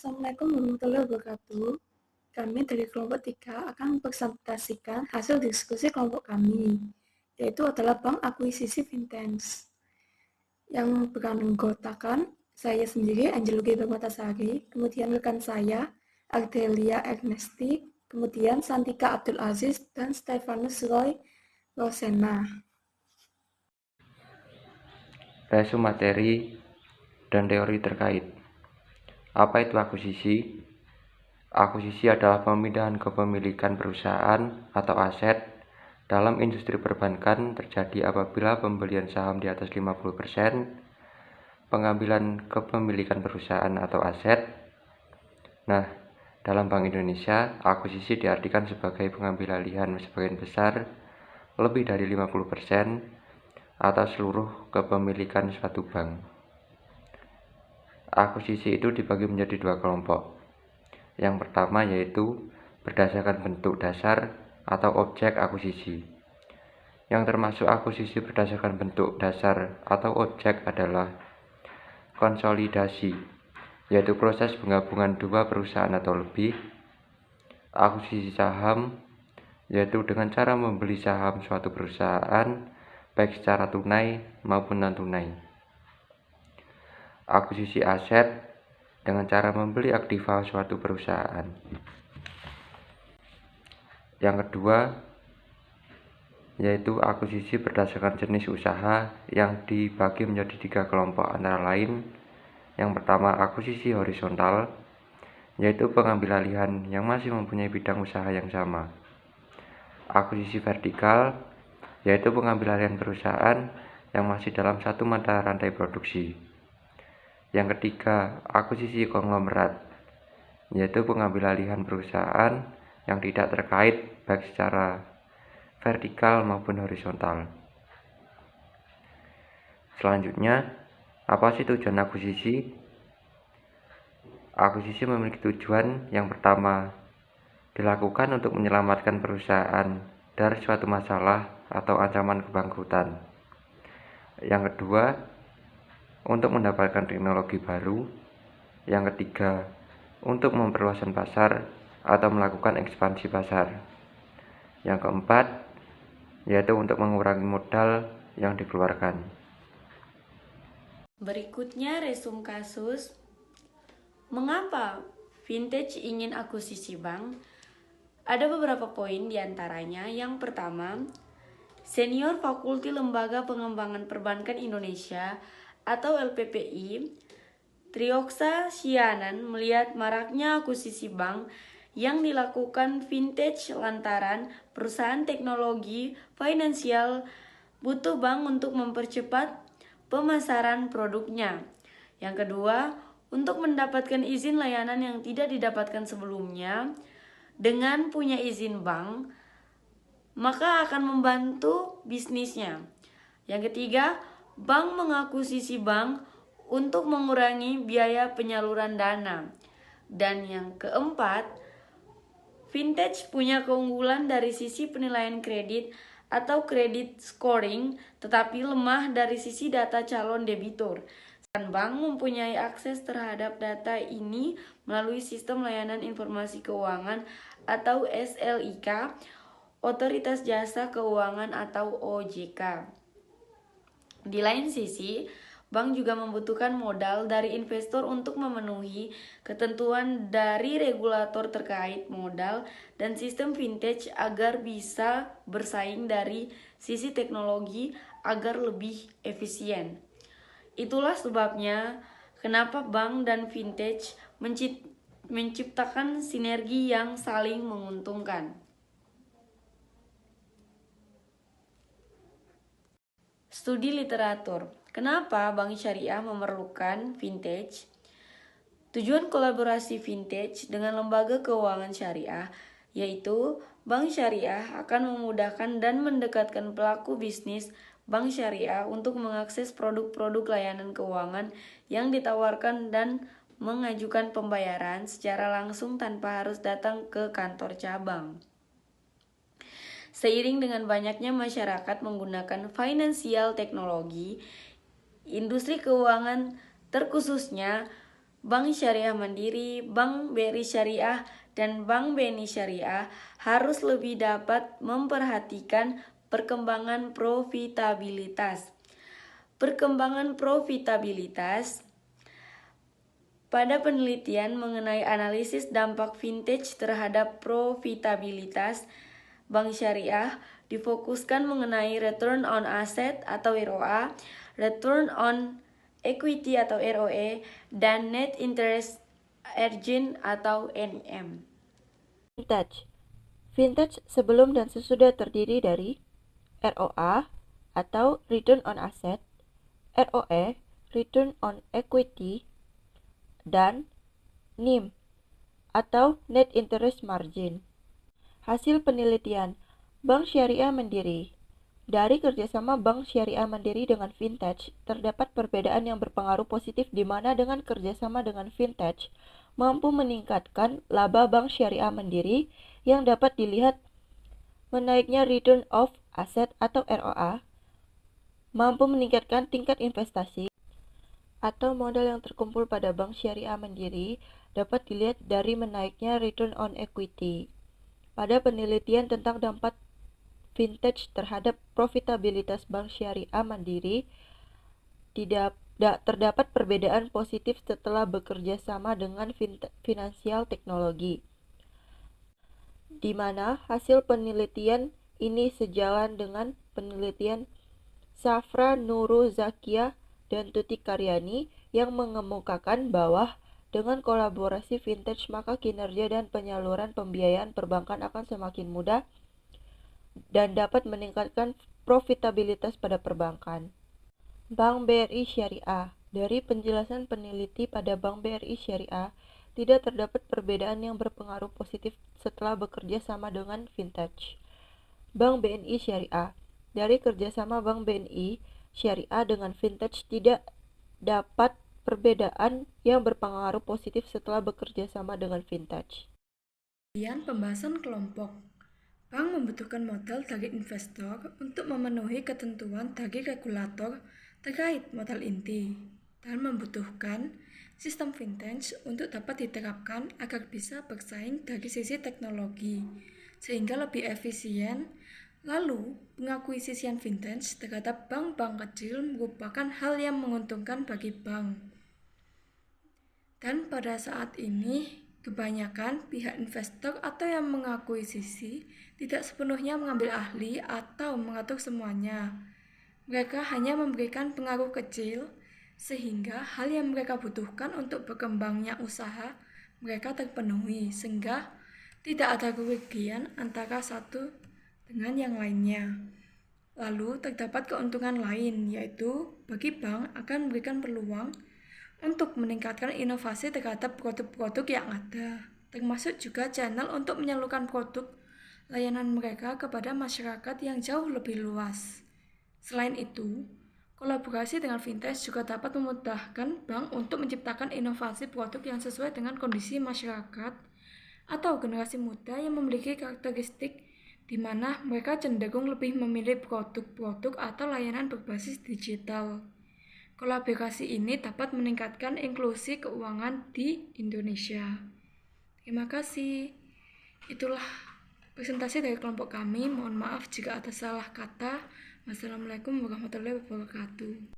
Assalamualaikum warahmatullahi wabarakatuh. Kami dari kelompok 3 akan mempresentasikan hasil diskusi kelompok kami, yaitu adalah Bank Akuisisi Vintage. Yang beranggotakan saya sendiri, Angeluki Permatasari, kemudian rekan saya, Ardelia Ernesti, kemudian Santika Abdul Aziz, dan Stefanus Roy Rosena. Resume materi dan teori terkait. Apa itu akuisisi? Akuisisi adalah pemindahan kepemilikan perusahaan atau aset dalam industri perbankan terjadi apabila pembelian saham di atas 50%, pengambilan kepemilikan perusahaan atau aset. Nah, dalam Bank Indonesia, akuisisi diartikan sebagai pengambil alihan sebagian besar lebih dari 50% atas seluruh kepemilikan suatu bank. Akuisisi itu dibagi menjadi dua kelompok. Yang pertama yaitu berdasarkan bentuk dasar atau objek akuisisi. Yang termasuk akuisisi berdasarkan bentuk dasar atau objek adalah konsolidasi, yaitu proses penggabungan dua perusahaan atau lebih. Akuisisi saham, yaitu dengan cara membeli saham suatu perusahaan baik secara tunai maupun non-tunai. Akuisisi aset, dengan cara membeli aktiva suatu perusahaan. Yang kedua, yaitu akuisisi berdasarkan jenis usaha yang dibagi menjadi 3 kelompok antara lain. Yang pertama, akuisisi horizontal, yaitu pengambil alihan yang masih mempunyai bidang usaha yang sama. Akuisisi vertikal, yaitu pengambil alihan perusahaan yang masih dalam satu mata rantai produksi. Yang ketiga, akuisisi konglomerat, yaitu pengambil alihan perusahaan yang tidak terkait baik secara vertikal maupun horizontal. Selanjutnya, apa sih tujuan akuisisi? Akuisisi memiliki tujuan yang pertama, dilakukan untuk menyelamatkan perusahaan dari suatu masalah atau ancaman kebangkrutan. Yang kedua, untuk mendapatkan teknologi baru. Yang ketiga, untuk memperluas pasar atau melakukan ekspansi pasar. Yang keempat, yaitu untuk mengurangi modal yang dikeluarkan. Berikutnya resum kasus. Mengapa Vintage ingin akuisisi bank? Ada beberapa poin diantaranya. Yang pertama, Senior Fakulti Lembaga Pengembangan Perbankan Indonesia atau LPPI, Trioksa Sianan melihat maraknya akuisisi bank yang dilakukan Vintage lantaran perusahaan teknologi finansial butuh bank untuk mempercepat pemasaran produknya. Yang kedua, untuk mendapatkan izin layanan yang tidak didapatkan sebelumnya, dengan punya izin bank, maka akan membantu bisnisnya. Yang ketiga, bank mengakuisisi bank untuk mengurangi biaya penyaluran dana. Dan yang keempat, Vintage punya keunggulan dari sisi penilaian kredit atau credit scoring, tetapi lemah dari sisi data calon debitur. Dan bank mempunyai akses terhadap data ini melalui Sistem Layanan Informasi Keuangan atau SLIK, Otoritas Jasa Keuangan atau OJK. Di lain sisi, bank juga membutuhkan modal dari investor untuk memenuhi ketentuan dari regulator terkait modal dan sistem Vintage agar bisa bersaing dari sisi teknologi agar lebih efisien. Itulah sebabnya kenapa bank dan Vintage menciptakan sinergi yang saling menguntungkan. Studi literatur. Kenapa Bank Syariah memerlukan Vintage? Tujuan kolaborasi Vintage dengan lembaga keuangan syariah yaitu Bank Syariah akan memudahkan dan mendekatkan pelaku bisnis Bank Syariah untuk mengakses produk-produk layanan keuangan yang ditawarkan dan mengajukan pembayaran secara langsung tanpa harus datang ke kantor cabang. Seiring dengan banyaknya masyarakat menggunakan financial teknologi, industri keuangan terkhususnya Bank Syariah Mandiri, Bank BRI Syariah, dan Bank BNI Syariah harus lebih dapat memperhatikan perkembangan profitabilitas. Perkembangan profitabilitas pada penelitian mengenai analisis dampak vintage terhadap profitabilitas Bank Syariah difokuskan mengenai return on asset atau ROA, return on equity atau ROE, dan net interest margin atau NIM. Vintage. Vintage sebelum dan sesudah terdiri dari ROA atau return on asset, ROE, return on equity, dan NIM atau net interest margin. Hasil penelitian Bank Syariah Mandiri. Dari kerjasama Bank Syariah Mandiri dengan Vintage, terdapat perbedaan yang berpengaruh positif di mana dengan kerjasama dengan Vintage mampu meningkatkan laba Bank Syariah Mandiri yang dapat dilihat menaiknya return of asset atau ROA, mampu meningkatkan tingkat investasi atau modal yang terkumpul pada Bank Syariah Mandiri dapat dilihat dari menaiknya return on equity. Pada penelitian tentang dampak vintage terhadap profitabilitas Bank Syariah Mandiri, terdapat perbedaan positif setelah bekerja sama dengan finansial teknologi, di mana hasil penelitian ini sejalan dengan penelitian Safra Nuru Zakia dan Tuti Karyani yang mengemukakan bahwa dengan kolaborasi vintage maka kinerja dan penyaluran pembiayaan perbankan akan semakin mudah dan dapat meningkatkan profitabilitas pada perbankan. Bank BRI Syariah. Dari penjelasan peneliti pada Bank BRI Syariah, tidak terdapat perbedaan yang berpengaruh positif setelah bekerja sama dengan vintage. Bank BNI Syariah. Dari kerjasama Bank BNI Syariah dengan vintage tidak dapat perbedaan yang berpengaruh positif setelah bekerja sama dengan vintage. Kemudian pembahasan kelompok. Bank membutuhkan modal dari investor untuk memenuhi ketentuan dari regulator terkait modal inti dan membutuhkan sistem vintage untuk dapat diterapkan agar bisa bersaing dari sisi teknologi sehingga lebih efisien. Lalu, pengakuisisian vintage terhadap bank-bank kecil merupakan hal yang menguntungkan bagi bank. Dan pada saat ini, kebanyakan pihak investor atau yang mengakuisisi tidak sepenuhnya mengambil ahli atau mengatur semuanya. Mereka hanya memberikan pengaruh kecil, sehingga hal yang mereka butuhkan untuk berkembangnya usaha mereka terpenuhi, sehingga tidak ada kerugian antara satu dengan yang lainnya. Lalu terdapat keuntungan lain, yaitu bagi bank akan memberikan peluang untuk meningkatkan inovasi terhadap produk-produk yang ada, termasuk juga channel untuk menyalurkan produk layanan mereka kepada masyarakat yang jauh lebih luas. Selain itu, kolaborasi dengan vintage juga dapat memudahkan bank untuk menciptakan inovasi produk yang sesuai dengan kondisi masyarakat atau generasi muda yang memiliki karakteristik di mana mereka cenderung lebih memilih produk-produk atau layanan berbasis digital. Kolaborasi ini dapat meningkatkan inklusi keuangan di Indonesia. Terima kasih. Itulah presentasi dari kelompok kami. Mohon maaf jika ada salah kata. Wassalamualaikum warahmatullahi wabarakatuh.